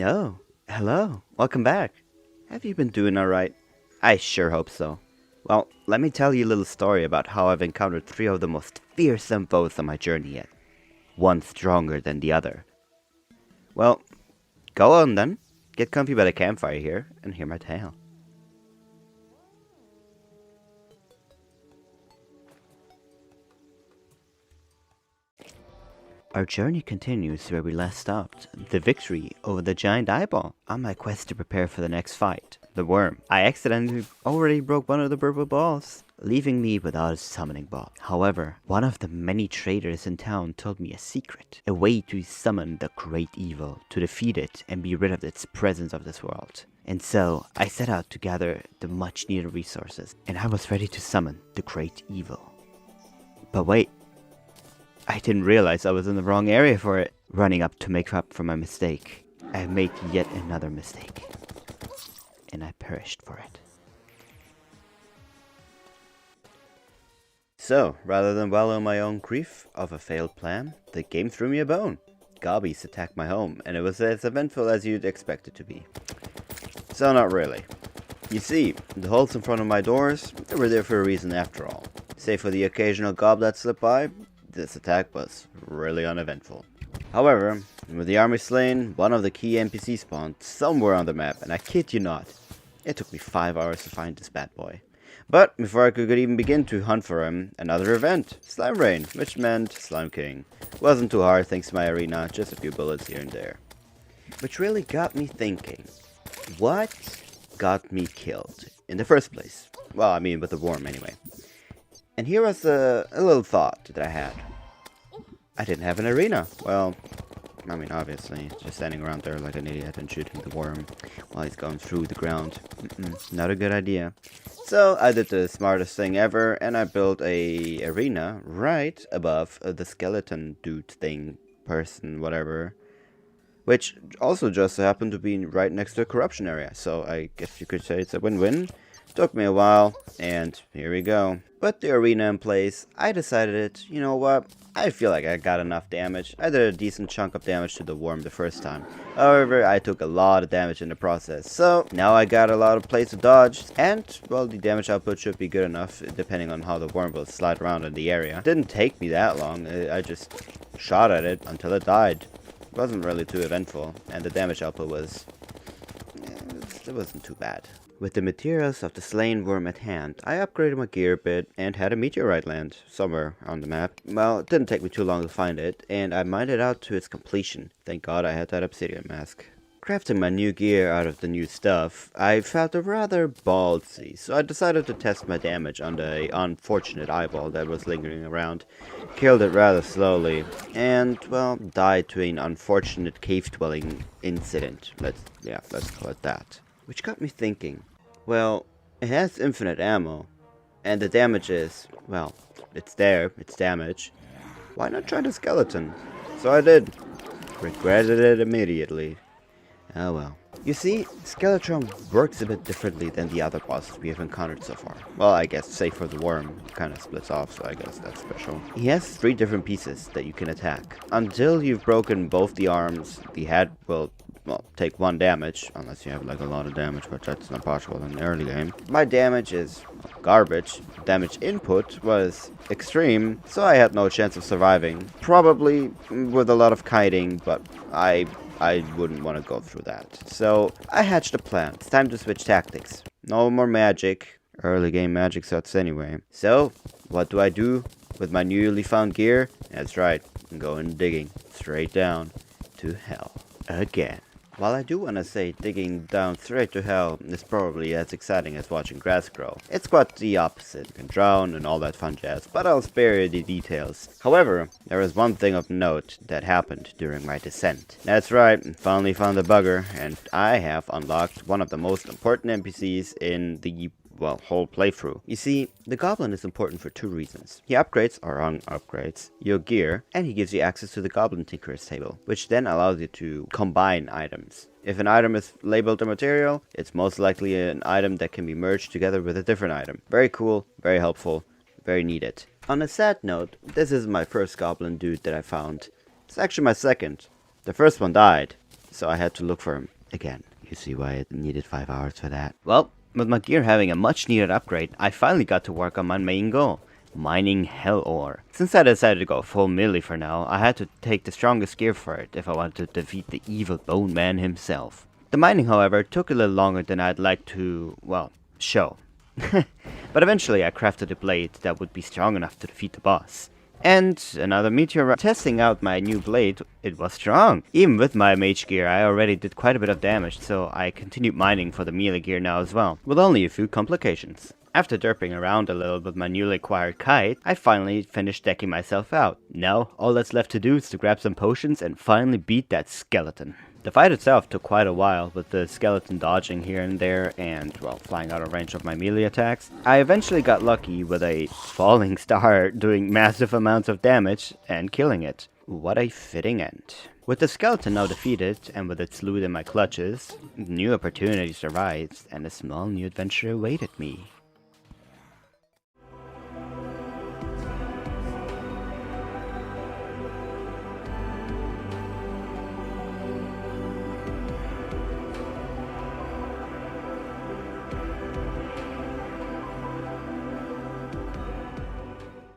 Oh, hello. Welcome back. Have you been doing alright? I sure hope so. Well, let me tell you a little story about how I've encountered three of the most fearsome foes on my journey yet. One stronger than the other. Well, go on then. Get comfy by the campfire here and hear my tale. Our journey continues where we last stopped, the victory over the giant eyeball. On my quest to prepare for the next fight, the worm, I accidentally already broke one of the purple balls, leaving me without a summoning ball. However, one of the many traders in town told me a secret, a way to summon the great evil, to defeat it and be rid of its presence of this world. And so, I set out to gather the much needed resources, and I was ready to summon the great evil. But wait, I didn't realize I was in the wrong area for it. Running up to make up for my mistake, I made yet another mistake. And I perished for it. So, rather than wallow in my own grief of a failed plan, the game threw me a bone. Gobbies attacked my home, and it was as eventful as you'd expect it to be. So not really. You see, the holes in front of my doors, they were there for a reason after all. Save for the occasional gob that slipped by, this attack was really uneventful. However, with the army slain, one of the key NPCs spawned somewhere on the map, and I kid you not, it took me 5 hours to find this bad boy. But before I could even begin to hunt for him, another event, Slime Rain, which meant Slime King. Wasn't too hard thanks to my arena, just a few bullets here and there. Which really got me thinking, what got me killed in the first place? Well, I mean with the worm anyway. And here was a little thought that I had. I didn't have an arena. Well, I mean, obviously, just standing around there like an idiot and shooting the worm while he's going through the ground. Not a good idea. So I did the smartest thing ever, and I built a arena right above the skeleton dude thing, person, whatever. Which also just happened to be right next to a corruption area. So I guess you could say it's a win-win. Took me a while, and here we go. With the arena in place, I decided, you know what, I feel like I got enough damage. I did a decent chunk of damage to the worm the first time. However, I took a lot of damage in the process. So, now I got a lot of place to dodge, and, well, the damage output should be good enough, depending on how the worm will slide around in the area. It didn't take me that long, I just shot at it until it died. It wasn't really too eventful, and the damage output was... it wasn't too bad. With the materials of the slain worm at hand, I upgraded my gear a bit and had a meteorite land somewhere on the map. Well, it didn't take me too long to find it, and I mined it out to its completion. Thank God I had that obsidian mask. Crafting my new gear out of the new stuff, I felt rather ballsy, so I decided to test my damage on the unfortunate eyeball that was lingering around. Killed it rather slowly, and, well, died to an unfortunate cave-dwelling incident. Let's call it that. Which got me thinking, well, it has infinite ammo, and the damage is, well, it's there, it's damage. Why not try the skeleton? So I did. Regretted it immediately. Oh well. You see, Skeletron works a bit differently than the other bosses we have encountered so far. Well, I guess, save for the worm, it kinda splits off, so I guess that's special. He has 3 different pieces that you can attack. Until you've broken both the arms, the head will, well, take 1 damage, unless you have like a lot of damage, but that's not possible in the early game. My damage is garbage. Damage input was extreme, so I had no chance of surviving. Probably with a lot of kiting, but I wouldn't want to go through that. So I hatched a plan. It's time to switch tactics. No more magic. Early game magic sucks anyway. So, what do I do with my newly found gear? That's right, I'm going digging. Straight down to hell. Again. While I do want to say digging down straight to hell is probably as exciting as watching grass grow, it's quite the opposite. You can drown and all that fun jazz, but I'll spare you the details. However, there is one thing of note that happened during my descent. That's right, I finally found the bugger, and I have unlocked one of the most important NPCs in the whole playthrough. You see, the goblin is important for 2 reasons. He upgrades, or upgrades, your gear, and he gives you access to the goblin tinkerer's table, which then allows you to combine items. If an item is labeled a material, it's most likely an item that can be merged together with a different item. Very cool, very helpful, very needed. On a sad note, this isn't my first goblin dude that I found. It's actually my second. The first one died. so I had to look for him again. You see why it needed 5 hours for that. Well, with my gear having a much needed upgrade, I finally got to work on my main goal, mining hell ore. Since I decided to go full melee for now, I had to take the strongest gear for it if I wanted to defeat the evil Bone Man himself. The mining, however, took a little longer than I'd like to, well, show. But eventually I crafted a blade that would be strong enough to defeat the boss. And another meteorite. Testing out my new blade, it was strong. Even with my mage gear, I already did quite a bit of damage, so I continued mining for the melee gear now as well, with only a few complications. After derping around a little with my newly acquired kite, I finally finished decking myself out. Now, all that's left to do is to grab some potions and finally beat that skeleton. The fight itself took quite a while, with the skeleton dodging here and there and, well, flying out of range of my melee attacks. I eventually got lucky with a falling star doing massive amounts of damage and killing it. What a fitting end. With the skeleton now defeated, and with its loot in my clutches, new opportunities arise, and a small new adventure awaited me.